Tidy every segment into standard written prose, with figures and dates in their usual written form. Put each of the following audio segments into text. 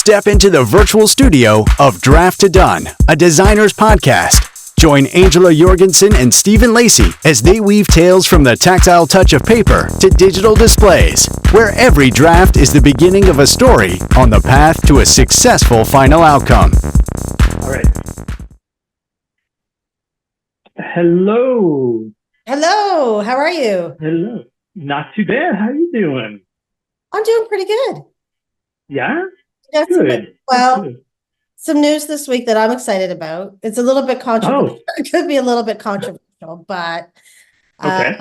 Step into the virtual studio of DraftToDONE, a designer's podcast. Join Angela Jorgensen and Stephen Lacey as they weave tales from the tactile touch of paper to digital displays, where every draft is the beginning of a story on the path to a successful final outcome. All right. Hello. Hello, how are you? Hello. Not too bad. How you doing? I'm doing pretty good. Yeah? Got Good. Good. some news this week that I'm excited about. It's a little bit controversial. Oh, It could be a little bit controversial, but okay.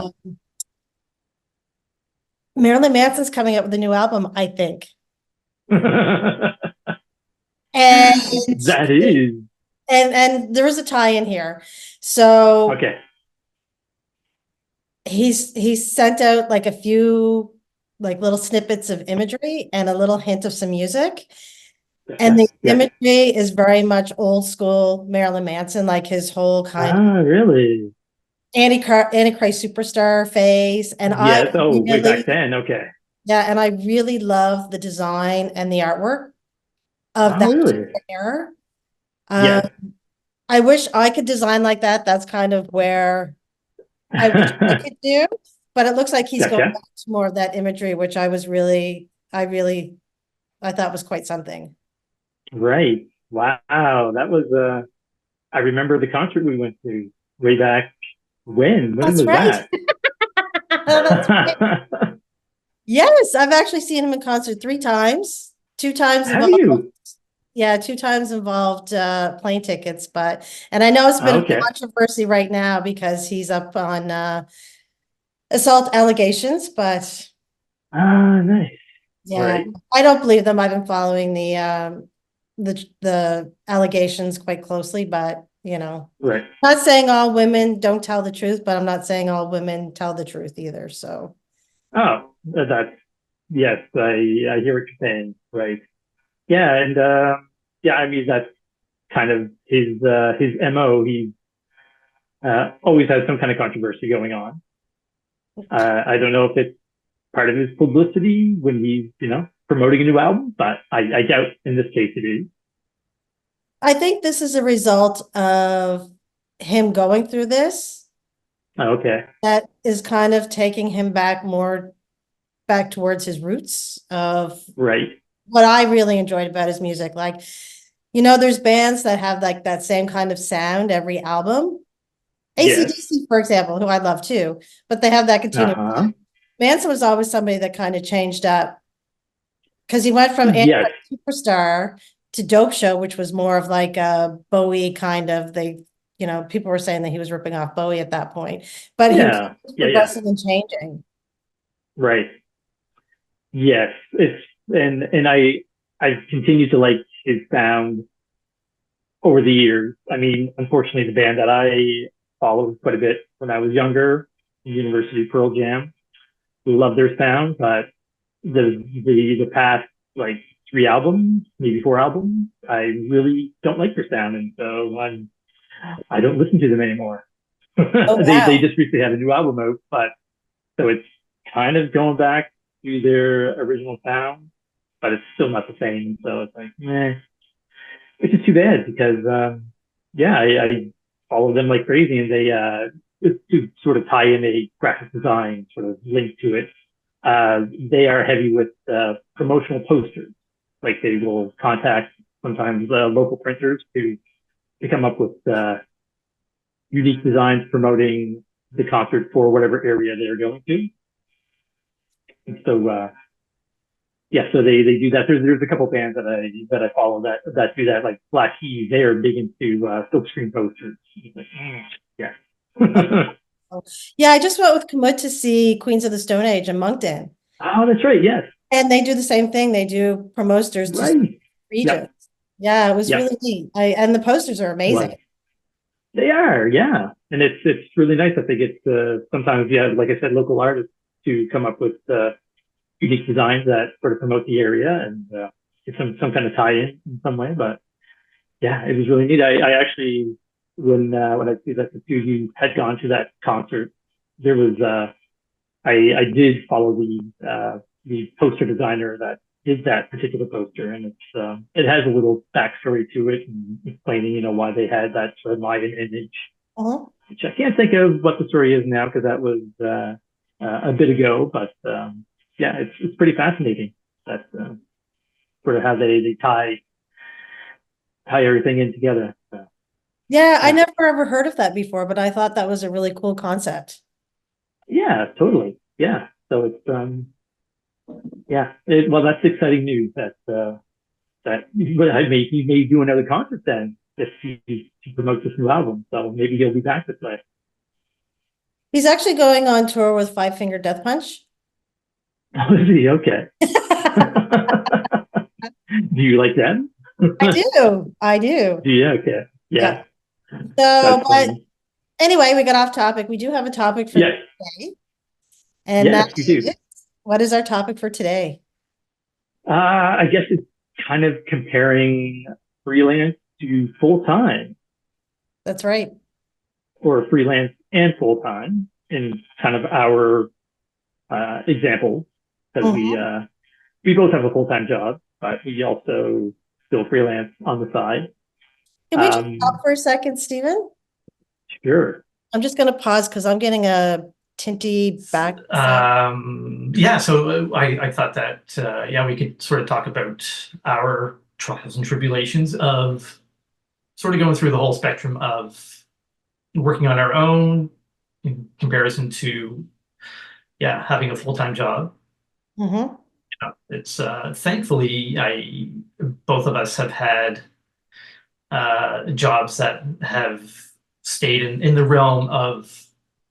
Marilyn Manson's coming up with a new album, I think. That And is. and there is a tie-in here. So Okay. he's sent out like a few like little snippets of imagery and a little hint of some music. And the Yeah. imagery is very much old school Marilyn Manson, like his whole kind of Really? Antichrist superstar face. And Yes. Oh, way back then. Okay. and I really love the design and the artwork of that Really? era. Yes. I wish I could design like that. That's kind of where I wish I could do, but it looks like he's going Gotcha. back to more of that imagery, which I thought was quite something. Right. Wow. That was I remember the concert we went to way back when. When That's was right. That's right. that? Yes, I've actually seen him in concert 3 times. 2 times Have involved, you? 2 times involved plane tickets, and I know it's been a Okay. controversy right now because he's up on assault allegations, but Nice. yeah, Right. I don't believe them. I've been following the allegations quite closely, but Right. not saying all women don't tell the truth, but I'm not saying all women tell the truth either. So Oh, that's yes. I hear what you're saying. Right. Yeah, and yeah. I mean, that's kind of his MO. He always has some kind of controversy going on. I don't know if it's part of his publicity when he's promoting a new album, but I doubt in this case it is. I think this is a result of him going through this Okay. that is kind of taking him back towards his roots of Right. what I really enjoyed about his music. Like, there's bands that have like that same kind of sound every album. Yes. AC/DC, for example, who I love too, but they have that continuum. Uh-huh. Manson was always somebody that kind of changed up because he went from Yes. Superstar to Dope Show, which was more of like a Bowie kind of, people were saying that he was ripping off Bowie at that point, but he was Yeah. Yeah. progressing and changing. Right. Yes. And I've continued to like his sound over the years. I mean, unfortunately, the band that I followed quite a bit when I was younger, University Pearl Jam, love their sound, but the past like 3 albums, maybe 4 albums, I really don't like their sound, and so I don't listen to them anymore. Oh, They wow. just recently had a new album out, but so it's kind of going back to their original sound, but it's still not the same. So it's like, meh. Which is too bad because, yeah, I follow them like crazy, and they to sort of tie in a graphic design sort of link to it. They are heavy with promotional posters. Like they will contact sometimes local printers to come up with unique designs promoting the concert for whatever area they're going to. And so yeah, so they do that. There's a couple bands that I follow that do that, like Black Keys. They are big into silkscreen posters. Like, yeah. Yeah, I just went with Kamut to see Queens of the Stone Age in Moncton, Oh, that's right. Yes. and they do the same thing. They do promosters to Right. regions. Yep. Yeah, it was Yep. really neat. And the posters are amazing. Well, they are. Yeah. And it's really nice that they get sometimes, yeah, like I said, local artists to come up with unique designs that sort of promote the area and get some kind of tie-in in some way. But yeah, it was really neat. I actually, when I see that the 2 of you had gone to that concert, there was I did follow the poster designer that is that particular poster, and it has a little backstory to it and explaining, why they had that red light image, Uh-huh. which I can't think of what the story is now because that was a bit ago. But yeah, it's pretty fascinating that sort of how they tie everything in together. So, Yeah, I yeah, never ever heard of that before, but I thought that was a really cool concept. yeah, totally, yeah. So it's yeah, well, that's exciting news that he may do another concert then if he promotes this new album. So maybe he'll be back this way. He's actually going on tour with Five Finger Death Punch. Oh, is he? Okay. Do you like them? I do. I do. Do you? Okay. Yeah. Yeah, So, that's but funny. anyway, we got off topic. We do have a topic for Yes, today. And that yes, you do. is, what is our topic for today? I guess it's kind of comparing freelance to full time, That's right. or freelance and full time in kind of our examples, because Mhm. we both have a full time job, but we also still freelance on the side. Can we just stop Um, for a second, Stephen? sure. I'm just going to pause because I'm getting a tinty back sound. Yeah, so I thought that yeah, we could sort of talk about our trials and tribulations of sort of going through the whole spectrum of working on our own in comparison to, yeah, having a full-time job. Mm-hmm. It's thankfully both of us have had jobs that have stayed in the realm of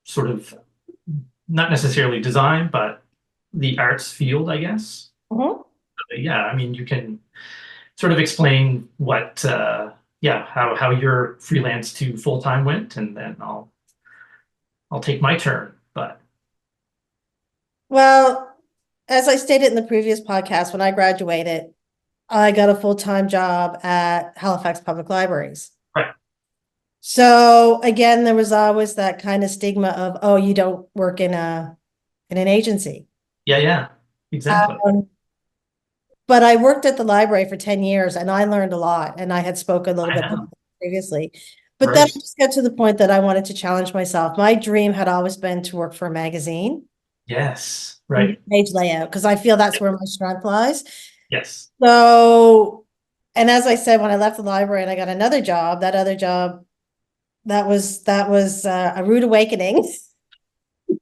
sort of not necessarily design, but the arts field, I guess. Mm-hmm. Yeah, I mean, you can sort of explain what, yeah, how your freelance to full time went, and then I'll take my turn. But Well, as I stated in the previous podcast, when I graduated, I got a full-time job at Halifax Public Libraries. right, So again, there was always that kind of stigma of, oh, you don't work in an agency. yeah, exactly. Um, but I worked at the library for 10 years and I learned a lot. And I had spoken a little I bit know, previously. But then I right? just got to the point that I wanted to challenge myself. My dream had always been to work for a magazine Yes, and right. page layout, because I feel that's where my strength lies. Yes, So, and as I said, when I left the library and I got another job, that other job, that was a rude awakening.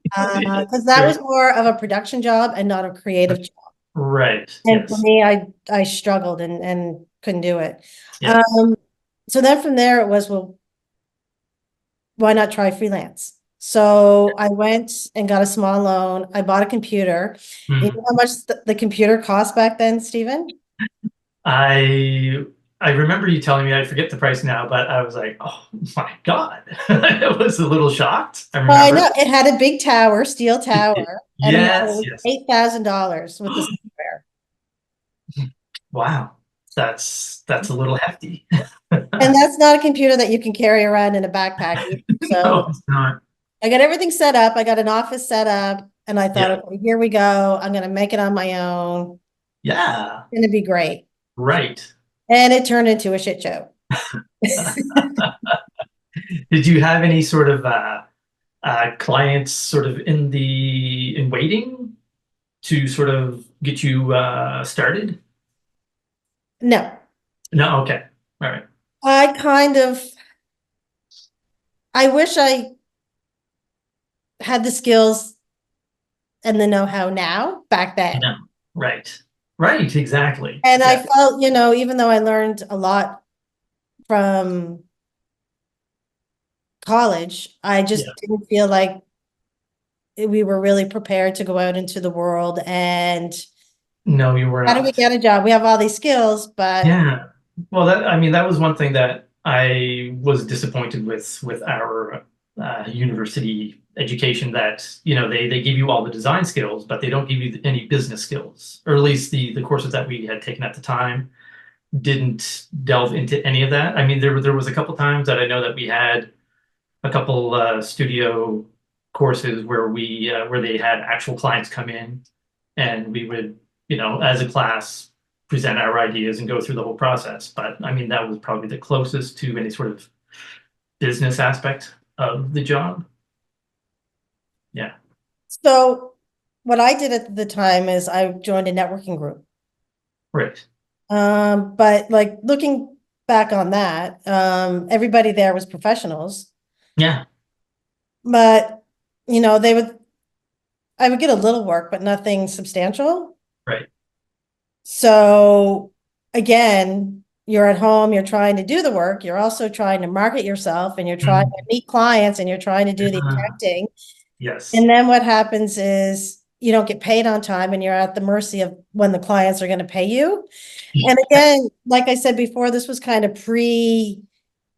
Because that was right, more of a production job and not a creative job. right. And for Yes, me, I struggled and couldn't do it. yeah. So then from there it was, well, why not try freelance? So I went and got a small loan. I bought a computer. You know Mhm. how much the computer cost back then, Stephen? I I remember you telling me, I forget the price now, but I was like, oh my God. I was a little shocked. I Well, I remember. know it had a big tower, steel tower, and it Yes, was yes. $8,000 with the software. Wow. That's a little hefty. And that's not a computer that you can carry around in a backpack either. No, So it's not. I got everything set up. I got an office set up, and I thought, Yeah. okay, here we go. I'm gonna make it on my own. Yeah. It's gonna be great. Right. And it turned into a shit show. Did you have any sort of clients sort of in waiting to sort of get you started? No, No, okay. All right. I kind of, I wish I had the skills and the know-how now back then. No. Right. Right, exactly. And I Exactly. felt, even though I learned a lot from college, I Yeah. just didn't feel like we were really prepared to go out into the world and No, you were how do we not. get a job? We have all these skills, but Yeah. Well, that I mean, that was one thing that I was disappointed with our university education, that they give you all the design skills, but they don't give you any business skills, or at least the courses that we had taken at the time didn't delve into any of that. I mean, there was a couple times that I know that we had a couple studio courses where we where they had actual clients come in, and we would as a class, present our ideas and go through the whole process. But I mean, that was probably the closest to any sort of business aspect of the job. Yeah. So what I did at the time is I joined a networking group. Right. But like looking back on that, everybody there was professionals, Yeah. but I would get a little work, but nothing substantial. Right. So again, you're at home, you're trying to do the work, you're also trying to market yourself, and you're trying to meet clients, and you're trying to do the accounting. Yes. And then what happens is you don't get paid on time, and you're at the mercy of when the clients are going to pay you. And again, like I said before, this was kind of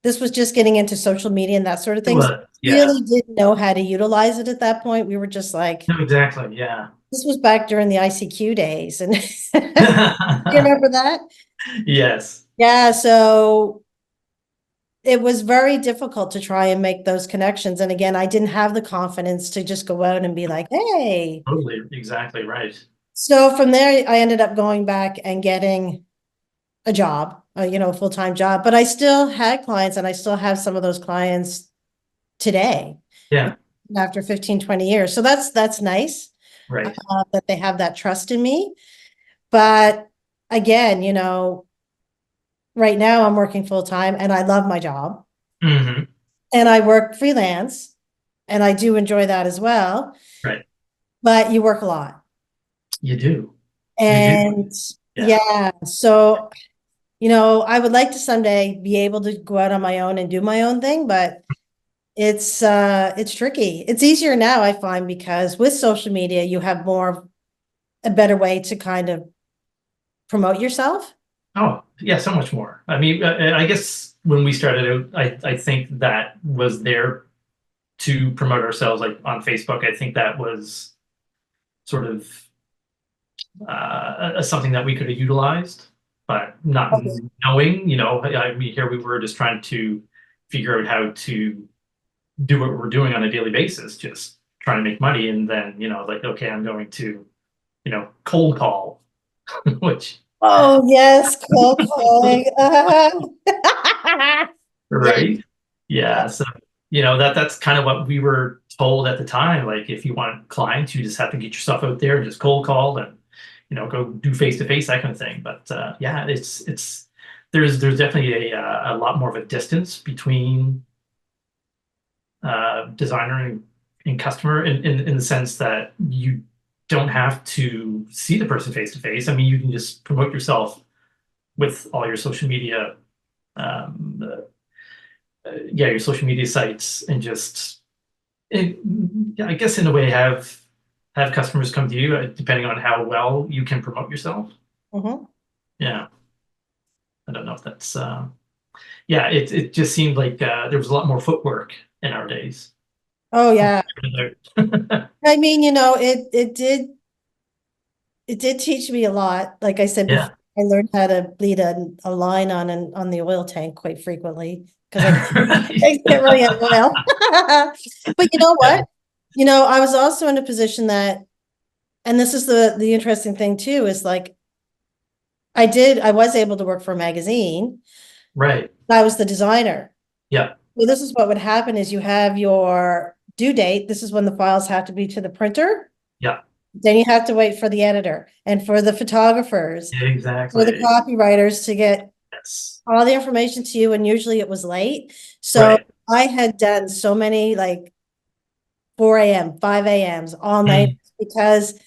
this was just getting into social media and that sort of thing. So Yeah. really didn't know how to utilize it at that point. We were just like, No, exactly. Yeah. this was back during the ICQ days. And you remember that? Yes. Yeah. So it was very difficult to try and make those connections. And again, I didn't have the confidence to just go out and be like, hey. Totally. Exactly. Right. So from there, I ended up going back and getting a job, a full-time job, but I still had clients, and I still have some of those clients today. Yeah. After 15, 20 years. So that's nice. Right. That they have that trust in me. But again, right now I'm working full-time and I love my job. Mm-hmm. And I work freelance, and I do enjoy that as well. Right. But you work a lot. You do. And yeah. So, I would like to someday be able to go out on my own and do my own thing, but it's tricky. It's easier now, I find, because with social media, you have a better way to kind of promote yourself. Oh, yeah, so much more. I mean, I guess when we started out, I think that was there to promote ourselves, like on Facebook. I think that was sort of something that we could have utilized, but not knowing, I mean, here we were just trying to figure out how to do what we're doing on a daily basis, just trying to make money. And then, like, okay, I'm going to, cold call, which. Oh, yes, cold calling. Right. Yeah. So, that's kind of what we were told at the time. Like, if you want clients, you just have to get yourself out there and just cold call and, go do face-to-face, that kind of thing. But yeah, there's definitely a lot more of a distance between designer and customer in the sense that you don't have to see the person face to face. I mean, you can just promote yourself with all your social media, your social media sites, and just, I guess in a way have customers come to you, depending on how well you can promote yourself. Mm-hmm. Yeah. I don't know if that's, it just seemed like there was a lot more footwork in our days. Oh, yeah. I mean, it did teach me a lot. Like I said before, I learned how to bleed a line on the oil tank quite frequently because I can't really have oil. But you know what? I was also in a position that, and this is the interesting thing too, is like I was able to work for a magazine. Right. I was the designer. Yeah. So this is what would happen is you have your due date. This is when the files have to be to the printer. Yeah. Then you have to wait for the editor and for the photographers. Exactly. For the copywriters to get all the information to you. And usually it was late. So I had done so many like 4 a.m., 5 a.m.s all night because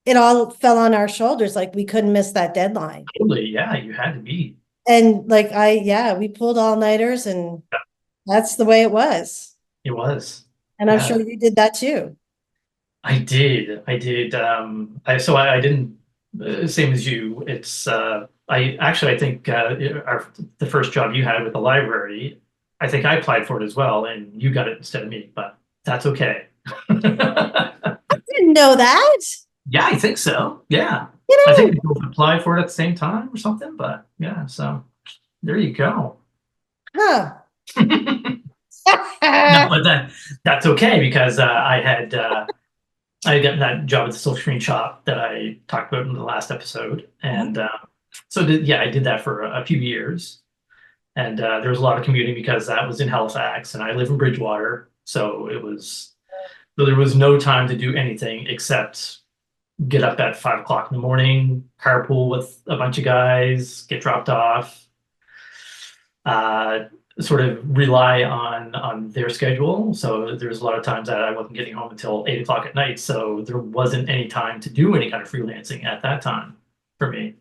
it all fell on our shoulders. Like we couldn't miss that deadline. Totally. Yeah. You had to be. And like we pulled all-nighters, and that's the way it was. It was. And I'm sure you did that too. I did. I didn't, same as you. It's, I think the first job you had with the library, I think I applied for it as well, and you got it instead of me, but that's okay. I didn't know that. Yeah, I think so. Yeah. I think we both applied for it at the same time or something, but yeah, so there you go. Huh. No, but that's okay because I had I had gotten that job at the silk screen shop that I talked about in the last episode, and so I did that for a few years, and there was a lot of commuting because that was in Halifax, and I live in Bridgewater, so there was no time to do anything except get up at 5 o'clock in the morning, carpool with a bunch of guys, get dropped off, sort of rely on their schedule. So there's a lot of times that I wasn't getting home until 8 o'clock at night. So there wasn't any time to do any kind of freelancing at that time for me.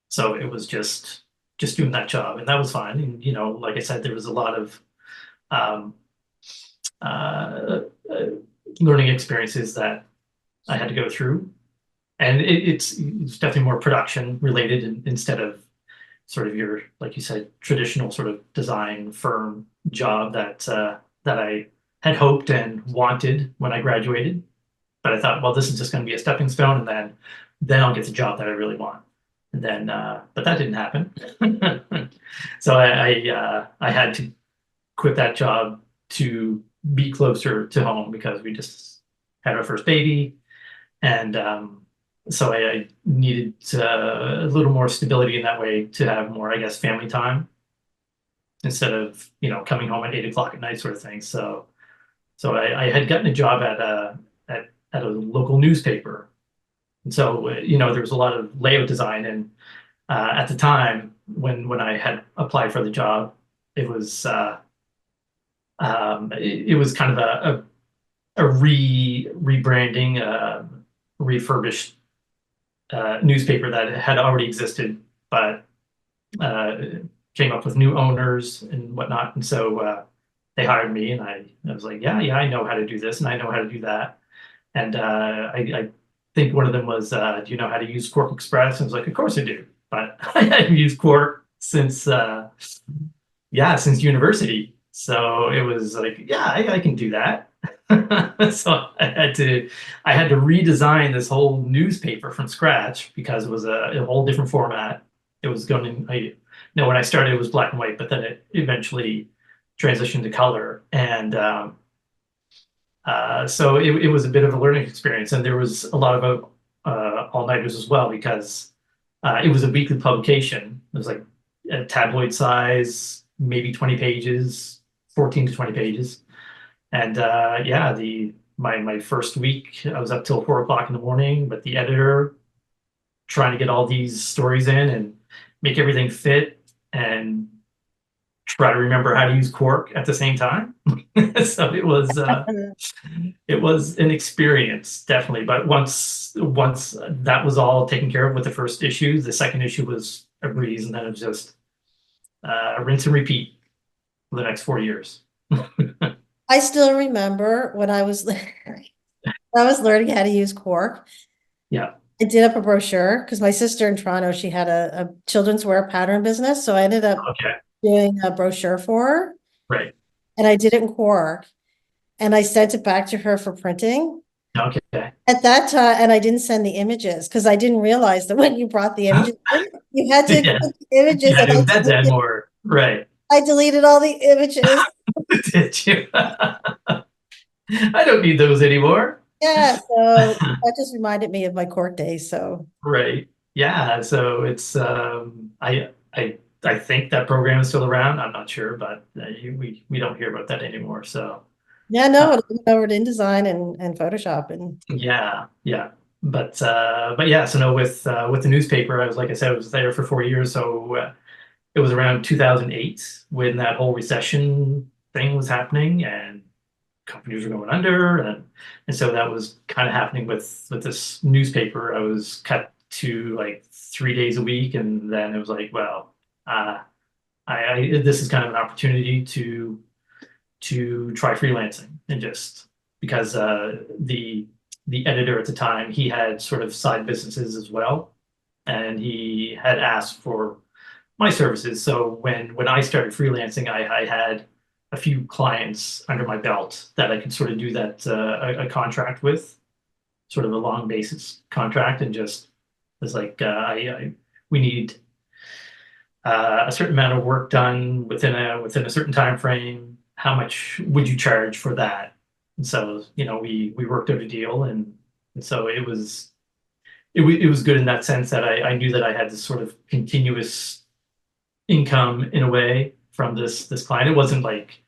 So it was just doing that job, and that was fine. And like I said, there was a lot of learning experiences that I had to go through, and it's definitely more production related instead of sort of your, like you said, traditional sort of design firm job that I had hoped and wanted when I graduated. But I thought, well, this is just going to be a stepping stone, and then I'll get the job that I really want. And then, but that didn't happen. So I had to quit that job to be closer to home because we just had our first baby, and so I needed a little more stability in that way to have more, I guess, family time instead of coming home at 8 o'clock at night sort of thing. So I had gotten a job at a local newspaper, and so there was a lot of layout design, and at the time when I had applied for the job, it was it was kind of a rebranding, refurbished newspaper that had already existed, but came up with new owners and whatnot. And so they hired me, and I was like, yeah, I know how to do this, and I know how to do that. And I think one of them was, do you know how to use Quark Express? And I was like, of course I do. But I hadn't used Quark since university. So it was like, yeah, I can do that. So I had to redesign this whole newspaper from scratch because it was a whole different format. It was going to, when I started, it was black and white, but then it eventually transitioned to color. And so it was a bit of a learning experience. And there was a lot of all-nighters as well, because it was a weekly publication. It was like a tabloid size, maybe 20 pages, 14 to 20 pages. And my first week, I was up till 4 o'clock in the morning with the editor, trying to get all these stories in and make everything fit and try to remember how to use Quark at the same time. So it was an experience, definitely. But once that was all taken care of with the first issue, the second issue was a breeze, and then it was just rinse and repeat for the next 4 years. I still remember when I was learning how to use Quark. Yeah. I did up a brochure because my sister in Toronto, she had a children's wear pattern business. So I ended up doing a brochure for her. Right. And I did it in Quark, and I sent it back to her for printing. Okay. At that time, and I didn't send the images because I didn't realize that when you brought the images in, you had to put the images. Yeah, do that more. Right. I deleted all the images. Did you? I don't need those anymore. Yeah, so that just reminded me of my Quark days. So right. Yeah. So it's I think that program is still around. I'm not sure, but we don't hear about that anymore. So yeah, no, it went over to InDesign and Photoshop and yeah. But yeah. So no, with the newspaper, I was there for 4 years. So it was around 2008 when that whole recession thing was happening and companies were going under, and so that was kind of happening with this newspaper. I was cut to like 3 days a week, and then it was like, well, this is kind of an opportunity to try freelancing, and just because the editor at the time, he had sort of side businesses as well, and he had asked for my services. So when I started freelancing, I had a few clients under my belt that I could sort of do that a contract with, sort of a long basis contract, and just was like, we need a certain amount of work done within a certain time frame. How much would you charge for that? And so we worked out a deal, and And so it was good in that sense that I knew that I had this sort of continuous income in a way from this client. It wasn't like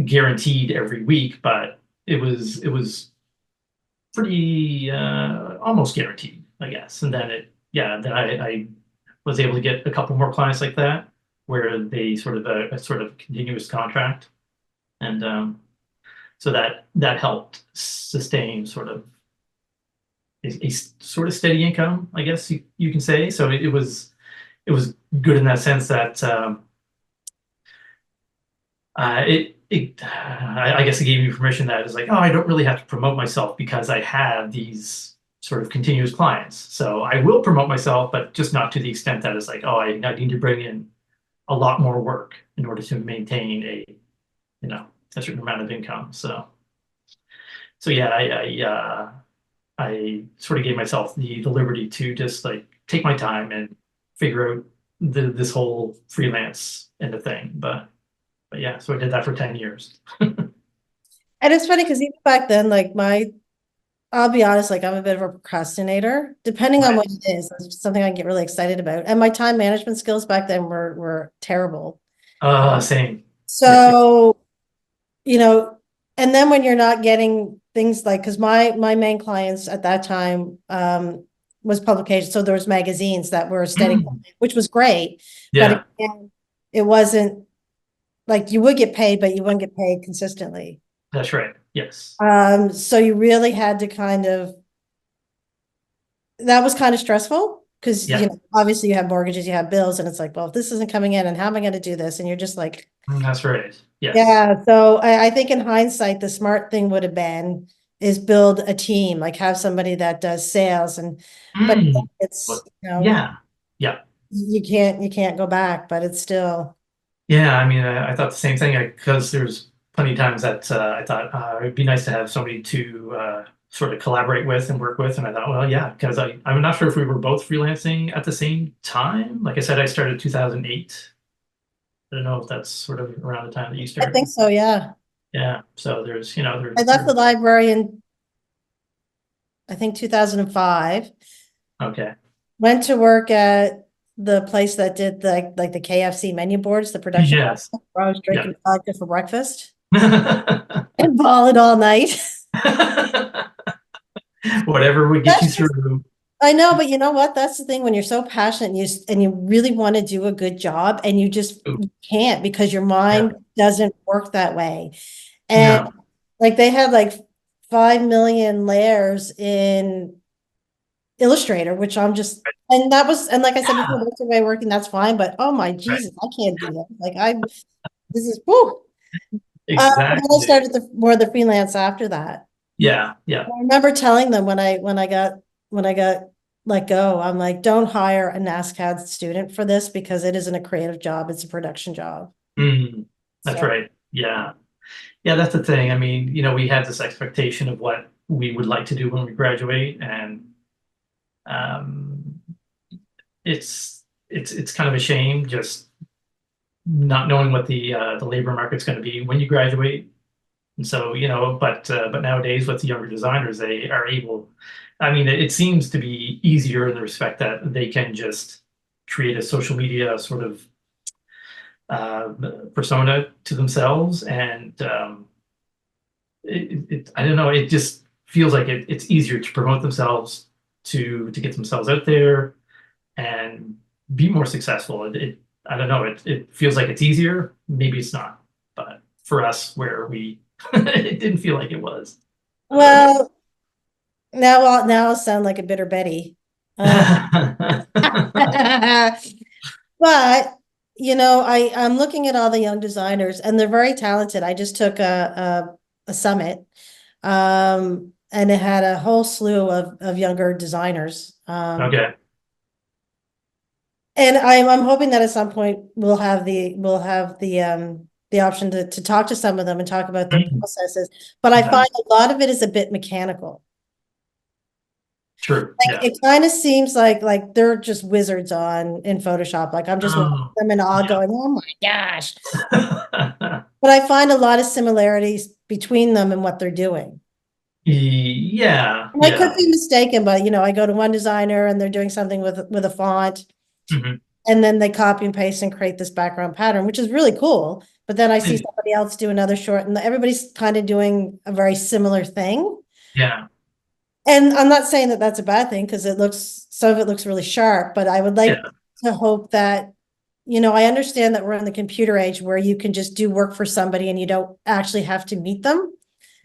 guaranteed every week, but it was pretty almost guaranteed, I guess. And then then I was able to get a couple more clients like that, where they sort of a sort of continuous contract, and so that helped sustain sort of a sort of steady income, I guess you can say. So it was good in that sense that I guess it gave me permission that it's like, oh, I don't really have to promote myself because I have these sort of continuous clients. So I will promote myself, but just not to the extent that it's like, oh, I need to bring in a lot more work in order to maintain a certain amount of income. So yeah, I sort of gave myself the liberty to just like take my time and figure out this whole freelance end of thing. But yeah, so I did that for 10 years. And it's funny because even back then, like I'll be honest, like I'm a bit of a procrastinator, depending on what it is. It's something I get really excited about. And my time management skills back then were terrible. Same. So, and then when you're not getting things like, because my main clients at that time was publication. So there was magazines that were steady, which was great. Yeah. But again, it wasn't like you would get paid, but you wouldn't get paid consistently. That's right. Yes. So you really had to that was kind of stressful because, obviously you have mortgages, you have bills, and it's like, well, if this isn't coming in, and how am I going to do this? And you're just like, that's right. Yes. Yeah. So I think in hindsight, the smart thing would have been is build a team, like have somebody that does sales but it's, yeah. you can't go back, but it's still. Yeah. I mean, I thought the same thing because there's plenty of times that I thought it'd be nice to have somebody to sort of collaborate with and work with. And I thought, well, yeah, because I'm not sure if we were both freelancing at the same time. Like I said, I started 2008. I don't know if that's sort of around the time that you started. I think so, yeah. Yeah. So there's, I left the library in, I think 2005. Okay. Went to work at the place that did the KFC menu boards, the production. Yes. Where I was drinking vodka for breakfast and balling all night. Whatever would get you through. I know, but you know what? That's the thing when you're so passionate and you really want to do a good job and you just can't because your mind doesn't work that way. And like they had like 5 million layers in Illustrator, which I'm just, and like I said before, that's the way working, that's fine. But oh my Jesus, I can't do that. Like this is whoo. Exactly. And I started more of the freelance after that. Yeah. I remember telling them when I got let go, I'm like, don't hire a NASCAD student for this because it isn't a creative job, it's a production job. That's right. Yeah, that's the thing. I mean, we had this expectation of what we would like to do when we graduate, and it's kind of a shame just not knowing what the labor market's going to be when you graduate. And so, but nowadays with the younger designers, they are able, I mean, it seems to be easier in the respect that they can just create a social media sort of persona to themselves. And I don't know, it just feels like it's easier to promote themselves, to get themselves out there and be more successful. I don't know, it feels like it's easier. Maybe it's not, but for us, where we it didn't feel like it was. Well, now I'll sound like a bitter Betty. But I'm looking at all the young designers and they're very talented. I just took a summit and it had a whole slew of younger designers. Okay. And I'm hoping that at some point we'll have the option to talk to some of them and talk about their processes. But I find a lot of it is a bit mechanical. True. Like, it kind of seems like they're just wizards in Photoshop. Like I'm just watching them in awe going, oh my gosh. But I find a lot of similarities between them and what they're doing. Yeah, And I could yeah. be mistaken, but I go to one designer and they're doing something with a font, Hmm. and then they copy and paste and create this background pattern, which is really cool. But then I see Mm. somebody else do another short, and everybody's kind of doing a very similar thing. Yeah, And I'm not saying that that's a bad thing, because some of it looks really sharp, but I would like yeah, to hope that, I understand that we're in the computer age where you can just do work for somebody and you don't actually have to meet them.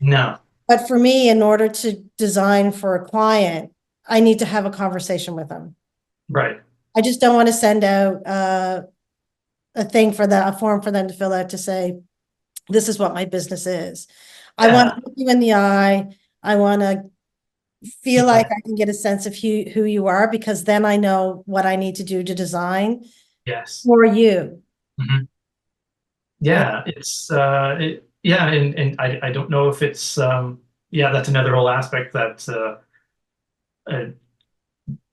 no, But for me, in order to design for a client, I need to have a conversation with them. right. I just don't want to send out a form for them to fill out to say, this is what my business is. I want Yeah, to look you in the eye. I want to feel like yeah, I can get a sense of who you are, because then I know what I need to do to design yes. for you. Hmm. And Yeah, yeah, and I don't know if it's yeah, that's another whole aspect that uh,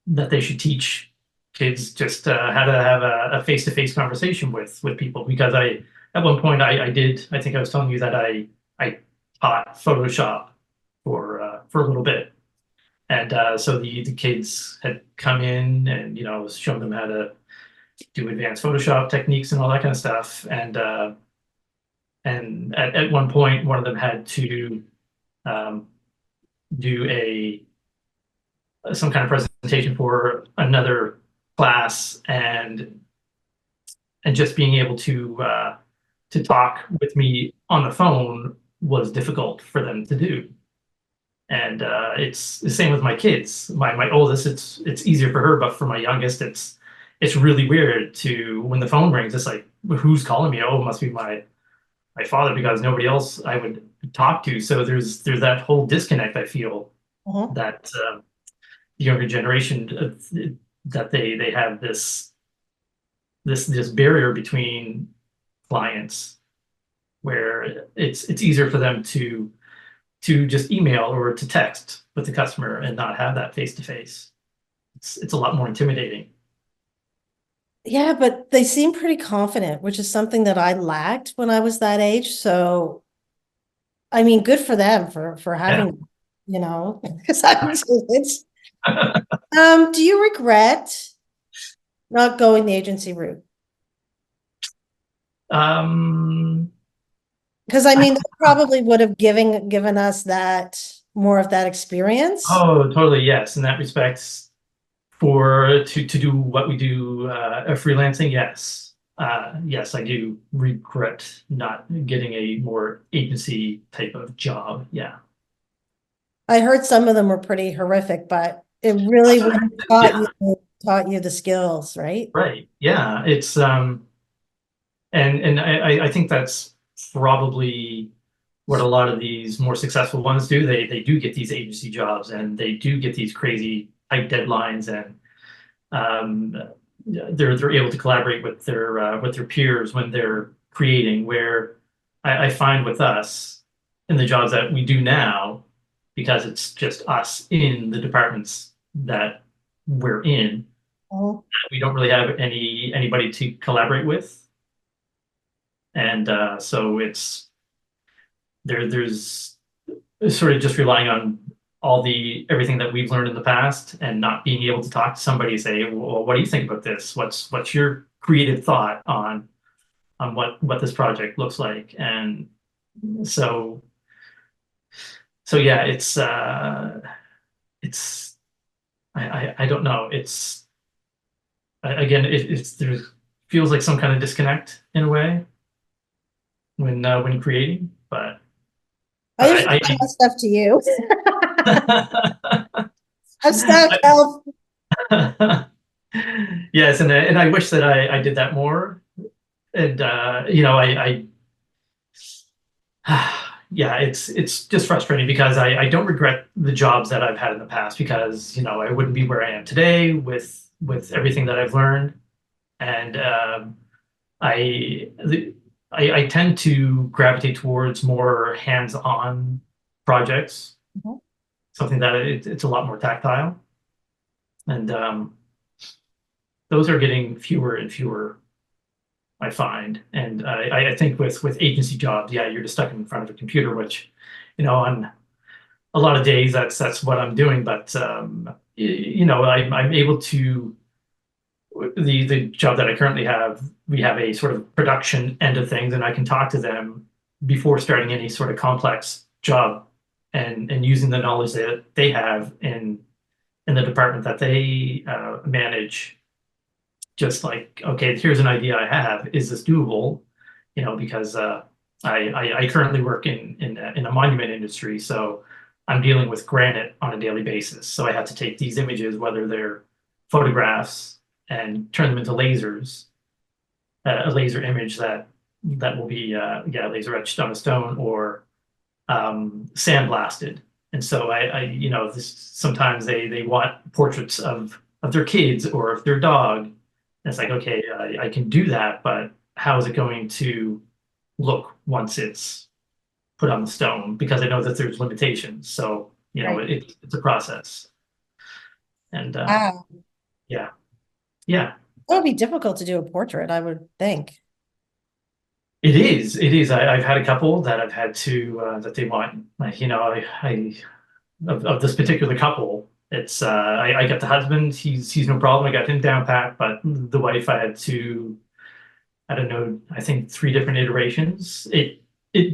that they should teach kids, just how to have a face-to-face conversation with people, because I at one point I did, I think I was telling you that I taught Photoshop for a little bit, and so the kids had come in, and I was showing them how to do advanced Photoshop techniques and all that kind of stuff, and at one point one of them had to um, do some kind of presentation for another class, and just being able to talk with me on the phone was difficult for them to do. And it's the same with my kids. My oldest, it's easier for her, but for my youngest, it's really weird to, when the phone rings, it's like, who's calling me? Oh, it must be my father, because nobody else I would talk to. So there's that whole disconnect, I feel, Mhm. that the younger generation, that they have this barrier between clients, where it's easier for them to just email or to text with the customer and not have that face to face. It's a lot more intimidating. Yeah, but they seem pretty confident, which is something that I lacked when I was that age. So, I mean, good for them for Yeah. having, because it's. Do you regret not going the agency route? um Because I I, mean, that probably would have given us more of that experience. oh, totally, yes, in that respect, for to do what we do, freelancing, yes. Yes, I do regret not getting a more agency type of job. Yeah. I heard some of them were pretty horrific, but it really would have taught Yeah, you the skills, right? right. Yeah, it's and I think that's probably what a lot of these more successful ones do. They do get these agency jobs, and they do get these crazy tight deadlines, and um, they're able to collaborate with their peers when they're creating. Where I find with us in the jobs that we do now, because it's just us in the departments that we're in, Mhm. we don't really have anybody to collaborate with, and so there's sort of just relying on everything that we've learned in the past, and not being able to talk to somebody and say, well, what do you think about this? What's your creative thought on what this project looks like? And so yeah, it's I don't know. It's again, it's there feels like some kind of disconnect in a way when creating, I but usually send my stuff to you. I I'm staff help. yes, and I wish that I did that more. And yeah, it's just frustrating, because I don't regret the jobs that I've had in the past, because I wouldn't be where I am today with everything that I've learned. And I, the, I tend to gravitate towards more hands-on projects, Mhm. something that it's a lot more tactile, and those are getting fewer and fewer, I find. And I think with agency jobs, yeah, you're just stuck in front of a computer, which, on a lot of days that's what I'm doing, but you know, I'm able to, the job that I currently have, we have a sort of production end of things, and I can talk to them before starting any sort of complex job, and using the knowledge that they have in the department that they manage. Just like, okay, here's an idea I have. Is this doable? You know, because I currently work in a monument industry, so I'm dealing with granite on a daily basis. So I have to take these images, whether they're photographs, and turn them into lasers, a laser image that will be laser etched on a stone, or sandblasted. And so I you know, sometimes they want portraits of their kids or of their dog. And it's like, okay, I can do that, but how is it going to look once it's put on the stone? Because I know that there's limitations. So, you know, Right. it's a process. And Wow. yeah. It would be difficult to do a portrait, I would think. It is. It is. I've had a couple that I've had to that they want, like, you know, I of this particular couple. It's I got the husband. He's no problem. I got him down pat. But the wife, I had to, I don't know, I think 3 different iterations. It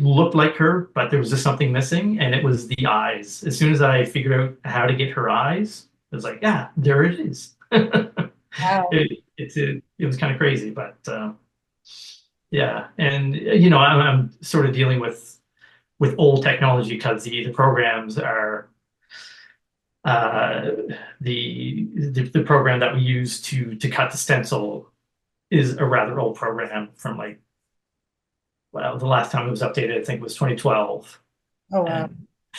looked like her, but there was just something missing, and it was the eyes. As soon as I figured out how to get her eyes, it was like, yeah, there it is. Wow. It was kind of crazy, but yeah. And you know, I'm sort of dealing with old technology, because the programs are uh, the program that we use to cut the stencil is a rather old program from, like, well, the last time it was updated, I think, was 2012. Oh, wow.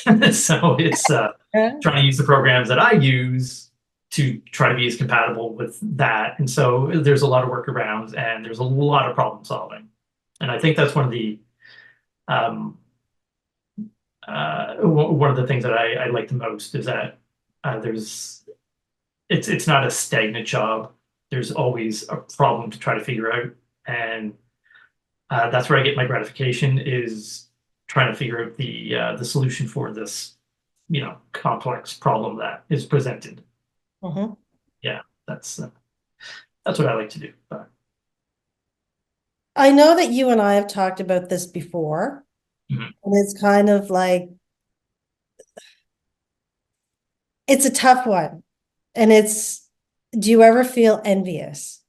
And so it's Yeah. trying to use the programs that I use to try to be as compatible with that. And so there's a lot of workarounds, and there's a lot of problem solving. And I think that's one of the things that I like the most, is that it's not a stagnant job. There's always a problem to try to figure out, and that's where I get my gratification, is trying to figure out the solution for this, you know, complex problem that is presented. Mhm. Yeah, that's what I like to do. But I know that you and I have talked about this before, Mhm. and it's kind of like, it's a tough one. And do you ever feel envious?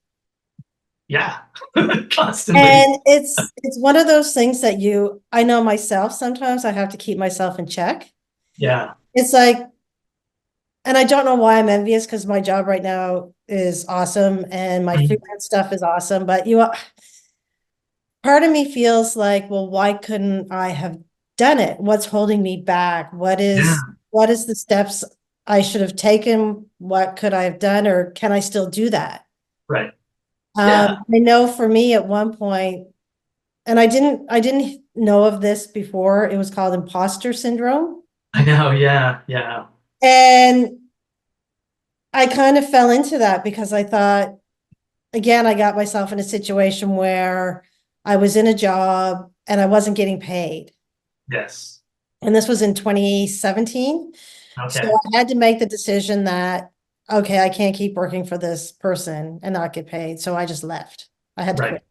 Yeah, constantly. And it's one of those things that I know myself, sometimes I have to keep myself in check. Yeah. It's like, and I don't know why I'm envious, because my job right now is awesome and my Mhm. freelance stuff is awesome, but part of me feels like, well, why couldn't I have done it? What's holding me back? Yeah. What is the steps I should have taken? What could I have done, or can I still do that? Right. Yeah. I know for me at one point, and I didn't know of this before, it was called imposter syndrome. I know. Yeah. Yeah. And I kind of fell into that, because I thought, again, I got myself in a situation where I was in a job and I wasn't getting paid. Yes. And this was in 2017. So Okay. I had to make the decision that, okay, I can't keep working for this person and not get paid. So I just left. I had to Right. quit.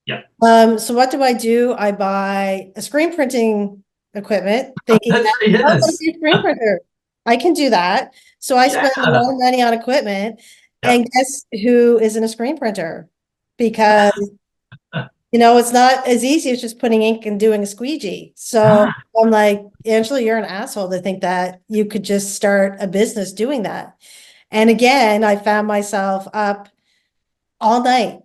Yeah. So what do? I buy a screen printing equipment, thinking That's that, right. oh, Yes. it's a screen printer. I can do that. So I spent a Yeah. lot of money on equipment, Yeah. and guess who isn't a screen printer? Because it's not as easy as just putting ink and doing a squeegee. So Ah, I'm like, Angela, you're an asshole to think that you could just start a business doing that. And again, I found myself up all night,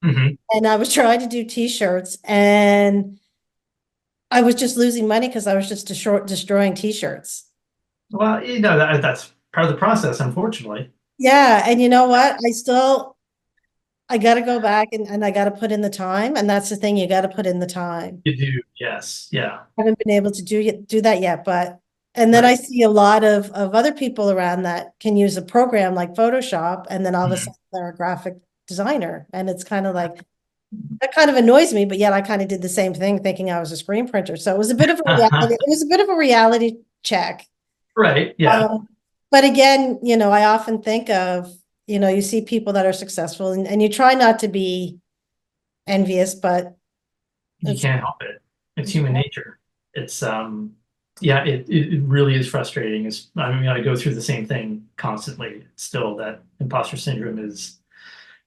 mhm. and I was trying to do t-shirts, and I was just losing money because I was just destroying t-shirts. Well, you know, that's part of the process, unfortunately. Yeah. And you know what? I got to go back, and I got to put in the time. And that's the thing, you got to put in the time. You do. Yes. Yeah. Haven't been able to do that yet, and then I Right. see a lot of other people around that can use a program like Photoshop, and then all of a Mhm. sudden they're a graphic designer. And it's kind of like, that kind of annoys me, but yet I kind of did the same thing thinking I was a screen printer. So it was a bit of a reality check. Right. Yeah. But again, I often think of, you see people that are successful and you try not to be envious, but You can't help it. It's human nature. It's yeah, it really is frustrating. I mean, I go through the same thing constantly. Still, that imposter syndrome is,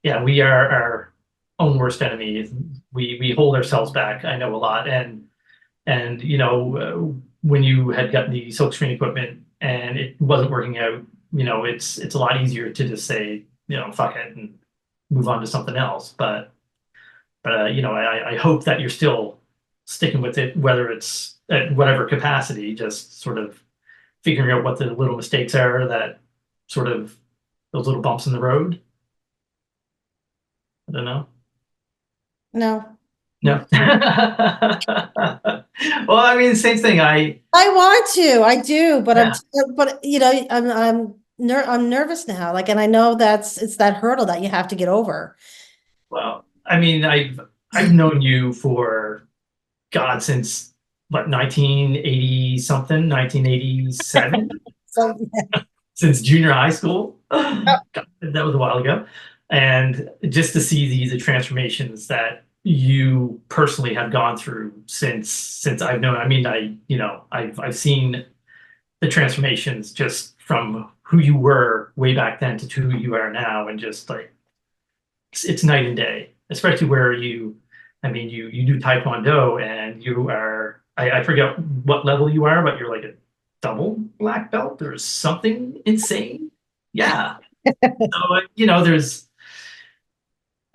yeah, we are our own worst enemy. We hold ourselves back. I know a lot, and when you had gotten the silkscreen equipment and it wasn't working out, it's a lot easier to just say, fuck it and move on to something else. But I hope that you're still sticking with it, whether it's at whatever capacity, just sort of figuring out what the little mistakes are, that sort of those little bumps in the road. I don't know. no. No. Well, I mean, same thing. I want to, I do, but Yeah. I'm nervous now. Like, and I know it's that hurdle that you have to get over. Well, I mean, I've known you for God since what, 1980 something, 1987. So Since junior high school. God, that was a while ago. And just to see the transformations that you personally have gone through since I've known. I mean, I've seen the transformations just from who you were way back then to who you are now, and just like it's night and day. Especially where I mean, you do Taekwondo, and you are, I forget what level you are, but you're like a double black belt or something insane. Yeah. So,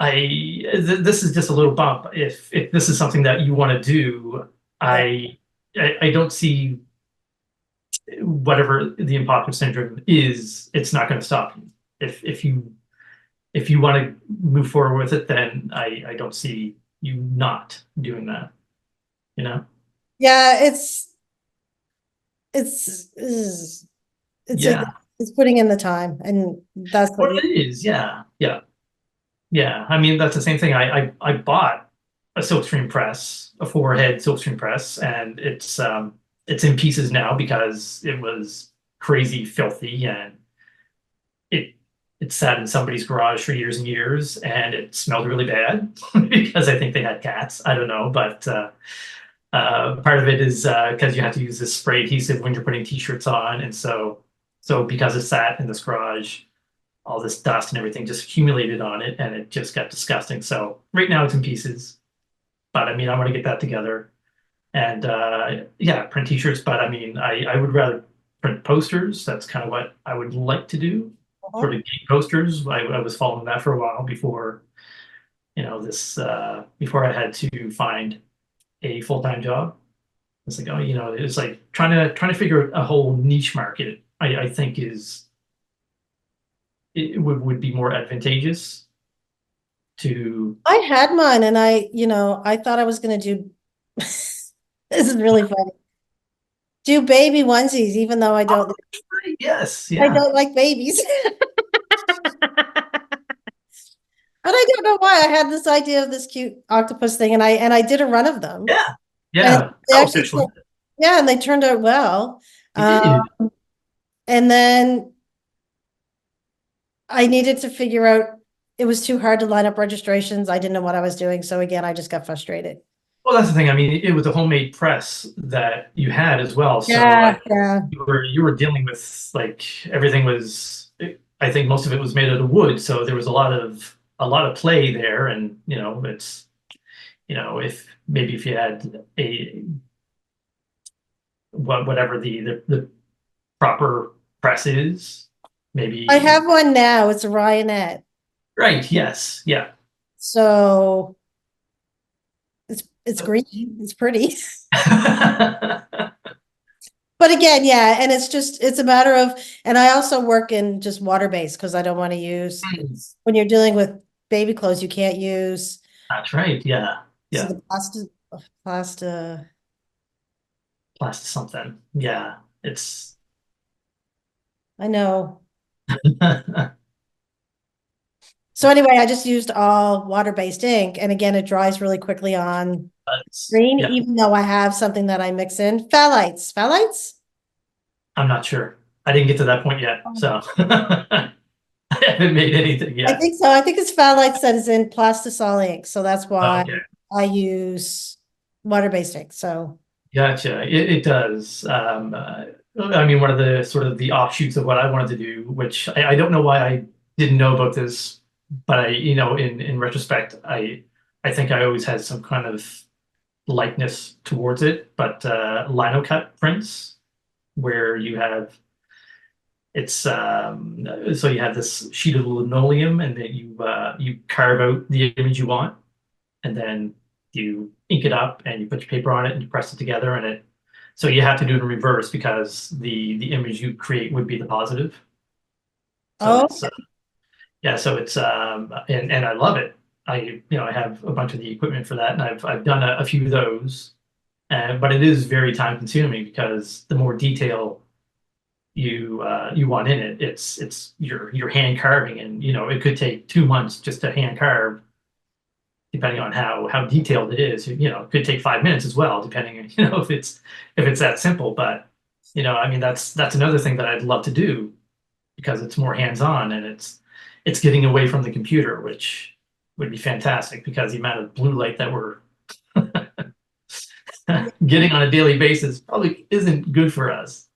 this is just a little bump. If this is something that you want to do, I don't see whatever the imposter syndrome is, it's not going to stop you. If you want to move forward with it, then I don't see you not doing that. Yeah, it's Yeah. like, it's putting in the time, and that's What it is. Yeah. I mean, that's the same thing. I bought a silkscreen press, a 4-head silkscreen press, and it's in pieces now because it was crazy filthy, and it sat in somebody's garage for years and years, and it smelled really bad because I think they had cats. I don't know, but part of it is because you have to use this spray adhesive when you're putting t-shirts on, and so because it sat in this garage, all this dust and everything just accumulated on it, and it just got disgusting. So right now it's in pieces, but I mean, I want to get that together and print t-shirts. But I mean, I would rather print posters. That's kind of what I would like to do. Sort of game posters. I was following that for a while before, before I had to find a full-time job. It's like, it's like trying to figure out a whole niche market. I think it would be more advantageous to. I had mine, and I thought I was going to do. This is really funny. Do baby onesies, even though I don't. Yes, yeah. I don't like babies. But I don't know why I had this idea of this cute octopus thing, and I did a run of them. Yeah. And they turned out well. And then I needed to figure out, it was too hard to line up registrations. I didn't know what I was doing. So again, I just got frustrated. Well, that's the thing. I mean, it was a homemade press that you had as well. So you were dealing with, like, everything was, I think most of it was made out of wood. So there was a lot of play there. And, it's, if you had whatever the proper press is, maybe. I have one now. It's a Ryanette. Right. Yes. Yeah. So it's green. It's pretty. But again, yeah, and it's a matter of, and I also work in just water-based because I don't want to use, when you're dealing with baby clothes, you can't use. That's right. Yeah. Yeah. So the plastic something. Yeah. It's. I know. So anyway, I just used all water-based ink, and again, it dries really quickly on screen, even though I have something that I mix in. Phthalates. I'm not sure. I didn't get to that point yet, so I haven't made anything I yet. think so. I think it's phthalates that is in plastisol ink, so that's why Okay. I use water-based ink. So Gotcha. It does. I mean, one of the sort of the offshoots of what I wanted to do, which I don't know why I didn't know about this, but in retrospect, I think I always had some kind of likeness towards it. But lino cut prints, where you have so you have this sheet of linoleum, and then you carve out the image you want, and then you ink it up and you put your paper on it and you press it together, and so you have to do it in reverse because the image you create would be the positive. So oh, it's yeah, so it's and I love it. I have a bunch of the equipment for that, and I've done a few of those, but it is very time consuming because the more detail you want in it, it's your hand carving, and it could take 2 months just to hand carve, depending on how detailed it is. It could take 5 minutes as well, depending on if it's that simple. But I mean, that's another thing that I'd love to do because it's more hands-on, and it's getting away from the computer, which would be fantastic because the amount of blue light that we're getting on a daily basis probably isn't good for us.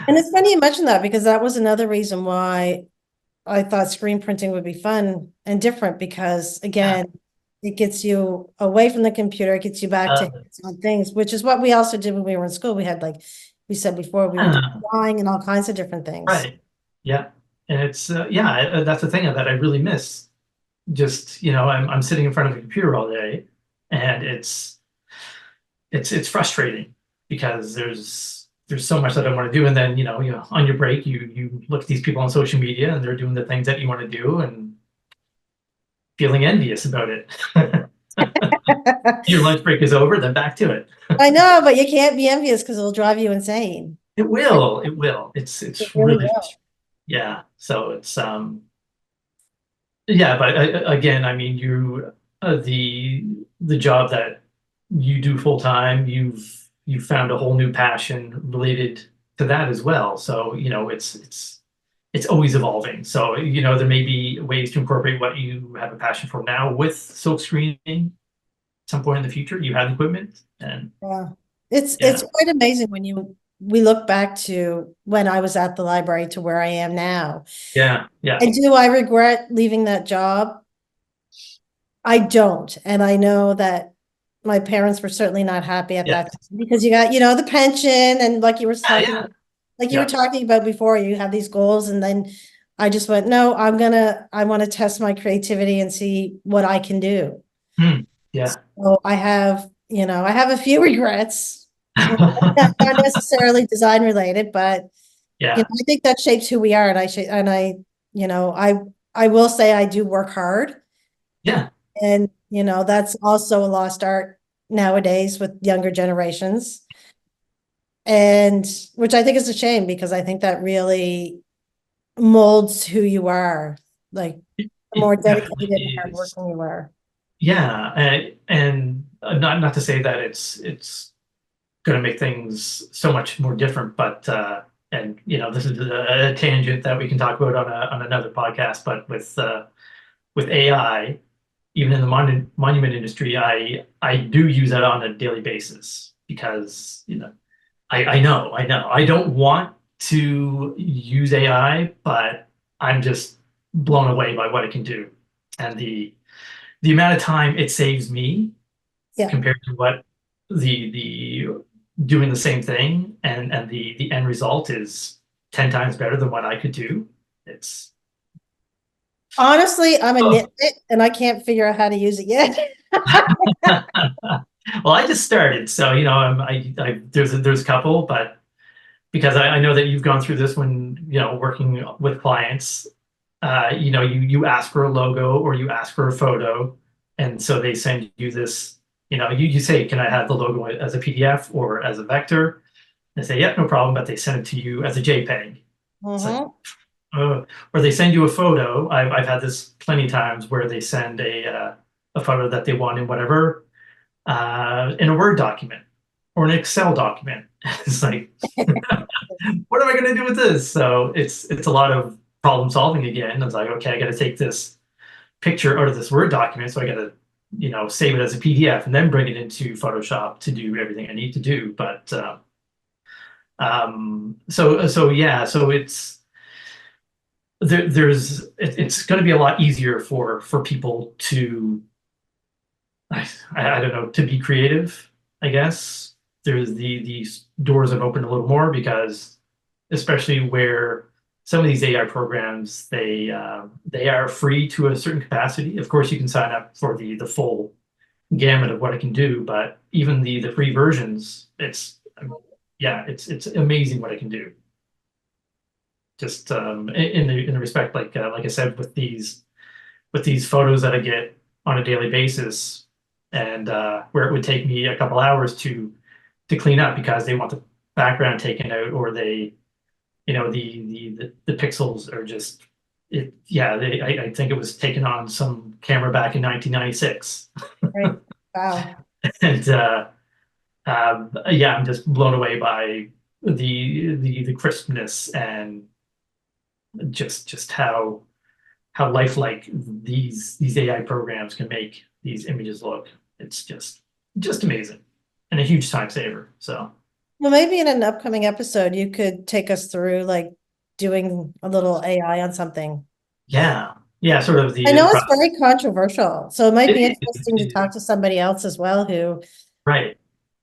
and it's funny you mentioned that because that was another reason why I thought screen printing would be fun and different because again, it gets you away from the computer, it gets you back to hands-on things, which is what we also did when we were in school. We had, like we said before, we were drawing and all kinds of different things. Right. Yeah. And it's that's the thing that I really miss. Just I'm sitting in front of a computer all day, and it's frustrating because there's so much that I want to do, and then on your break you look at these people on social media and they're doing the things that you want to do and feeling envious about it. Your lunch break is over, then back to it. I know, but you can't be envious because it'll drive you insane. It will. It's It really really will. yeah. So it's yeah, but again, I mean, the job that you do full time, you've found a whole new passion related to that as well. So it's always evolving. So there may be ways to incorporate what you have a passion for now with silk screening. Some point in the future, you have equipment, and Yeah. It's quite amazing when we look back to when I was at the library to where I am now. yeah. And do I regret leaving that job? I don't. And I know that my parents were certainly not happy at that time because you got, the pension, and like you were talking, you were talking about before, you have these goals, and then I just went, no, I want to test my creativity and see what I can do. Yeah. So I have a few regrets, not necessarily design related, but I think that shapes who we are. And I will say I do work hard. Yeah. And that's also a lost art nowadays with younger generations. And which I think is a shame because I think that really molds who you are, like the more dedicated and hardworking you are. Yeah, and not to say that it's going to make things so much more different, but and this is a tangent that we can talk about on another podcast. But with AI, even in the monument industry, I do use that on a daily basis because I know I don't want to use AI, but I'm just blown away by what it can do, and the amount of time it saves me compared to what the doing the same thing, and the end result is 10 times better than what I could do. It's honestly, I'm a nitwit and I can't figure out how to use it yet. well, I just started, so there's a couple, but because I know that you've gone through this when working with clients, you ask for a logo or you ask for a photo, and so they send you this, you say, can I have the logo as a PDF or as a vector? They say, yeah, no problem, but they send it to you as a JPEG. Or they send you a photo. I've had this plenty of times where they send a photo that they want in whatever, in a Word document. or an Excel document. It's like, what am I going to do with this? So it's a lot of problem solving again. It's like, okay, I got to take this picture out of this Word document, so I got to, you know, save it as a PDF and then bring it into Photoshop to do everything I need to do. But so yeah, so it's it's going to be a lot easier for people to, I don't know, to be creative, I guess. There's these doors have opened a little more, because especially where some of these AI programs, they are free to a certain capacity. Of course, you can sign up for the full gamut of what it can do, but even the free versions, it's amazing what it can do. Just in the respect, like I said, with these photos that I get on a daily basis, and where it would take me a couple hours to clean up because they want the background taken out, or they, you know, the pixels are just, I think it was taken on some camera back in 1996. Right. Wow. And I'm just blown away by the crispness, and just how lifelike these AI programs can make these images look. It's just amazing, and a huge time saver. So, well, maybe in an upcoming episode, you could take us through like doing a little AI on something. Yeah, sort of I know it's very controversial, so it might be interesting to talk is. to somebody else as well who, Right.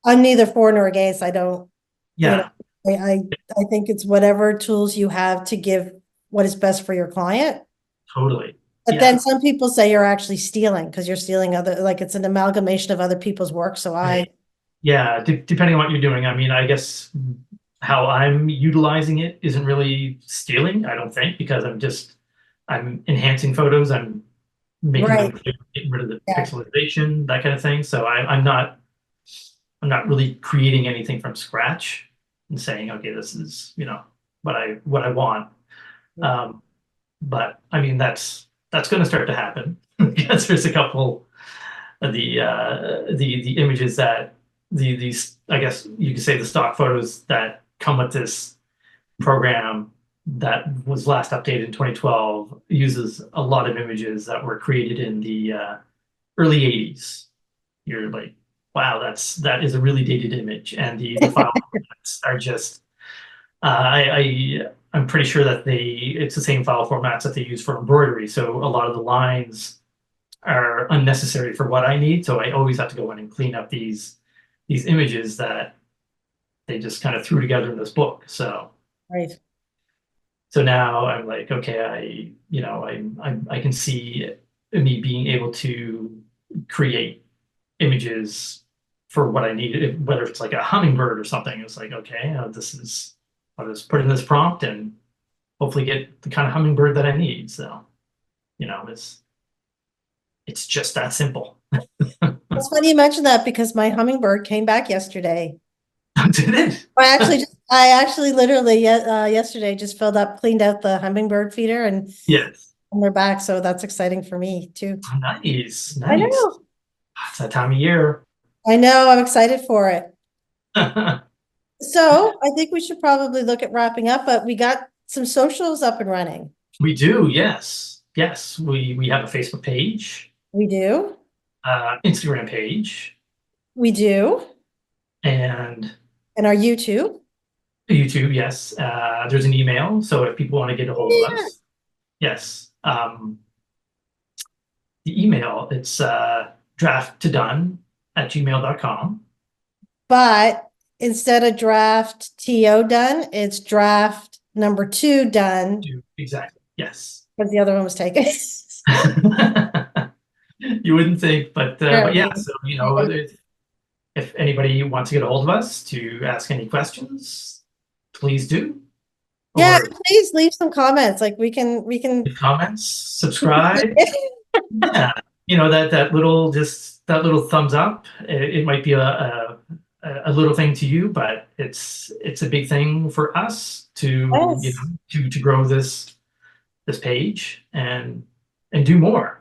I'm neither for nor against. I don't, Yeah. you know, I think it's whatever tools you have to give what is best for your client. Totally. But then some people say you're actually stealing, because you're stealing other, like it's an amalgamation of other people's work. So depending on what you're doing. I mean, I guess how I'm utilizing it isn't really stealing, I don't think, because I'm enhancing photos. I'm making them clear, getting rid of the pixelization, that kind of thing. So I'm not really creating anything from scratch and saying, okay, this is, you know, what I want. But I mean, that's going to start to happen, because there's a couple of the images that these, I guess you could say, the stock photos that come with this program that was last updated in 2012 uses a lot of images that were created in the early 80s. You're like, wow, that is a really dated image, and the file formats are just I'm pretty sure that it's the same file formats that they use for embroidery. So a lot of the lines are unnecessary for what I need. So I always have to go in and clean up these images that they just kind of threw together in this book. So so now I'm like, okay, I can see me being able to create images for what I need, whether it's like a hummingbird or something. It's like, okay, I'll just put in this prompt and hopefully get the kind of hummingbird that I need. So, you know, it's just that simple. It's funny you mentioned that, because my hummingbird came back yesterday. Did it? I actually literally yesterday just cleaned out the hummingbird feeder, and they're back. So that's exciting for me too. Oh, nice. I know. It's that time of year. I know. I'm excited for it. So I think we should probably look at wrapping up, but we got some socials up and running. We do. Yes. We have a Facebook page. We do. Instagram page. We do. And our YouTube. Yes. There's an email. So if people want to get a hold of us. Yes. The email, it's DraftToDONE@gmail.com. But instead of DraftToDONE, it's draft number 2 done. Exactly. Yes. Because the other one was taken. You wouldn't think, but yeah. So, you know, if anybody wants to get a hold of us to ask any questions, please do. Yeah, please leave some comments. Like we can comments, subscribe. Yeah, you know, that little thumbs up. It might be a little thing to you, but it's a big thing for us to to grow this page and do more.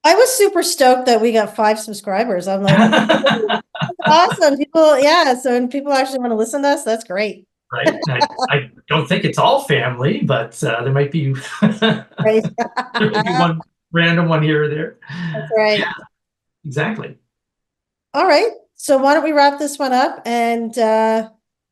I was super stoked that we got 5 subscribers. I'm like, Awesome. People, yeah. So when people actually want to listen to us, that's great. Right. I don't think it's all family, but there might be Right. there might be one random one here or there. That's right. Yeah, exactly. All right. So why don't we wrap this one up and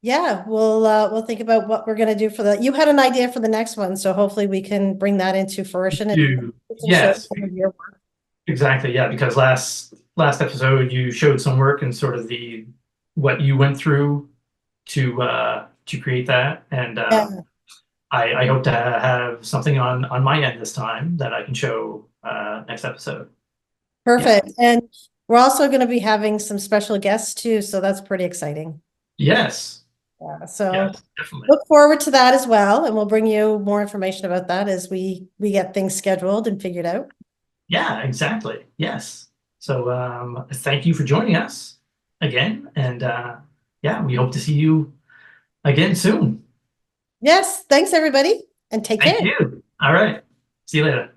yeah, we'll think about what we're gonna do for the. You had an idea for the next one, so hopefully we can bring that into fruition and we can show Yes, some of your work. exactly. Yeah, because last episode you showed some work and sort of what you went through to create that, and Yeah. I hope to have something on my end this time that I can show next episode. Perfect. And we're also going to be having some special guests too, so that's pretty exciting. Yes. Yeah, so Yes, definitely. look forward to that as well, and we'll bring you more information about that as we get things scheduled and figured out. Yeah, exactly. Yes. So thank you for joining us again, and yeah, we hope to see you again soon. Yes, thanks everybody, and take care. Thank you. All right. See you later.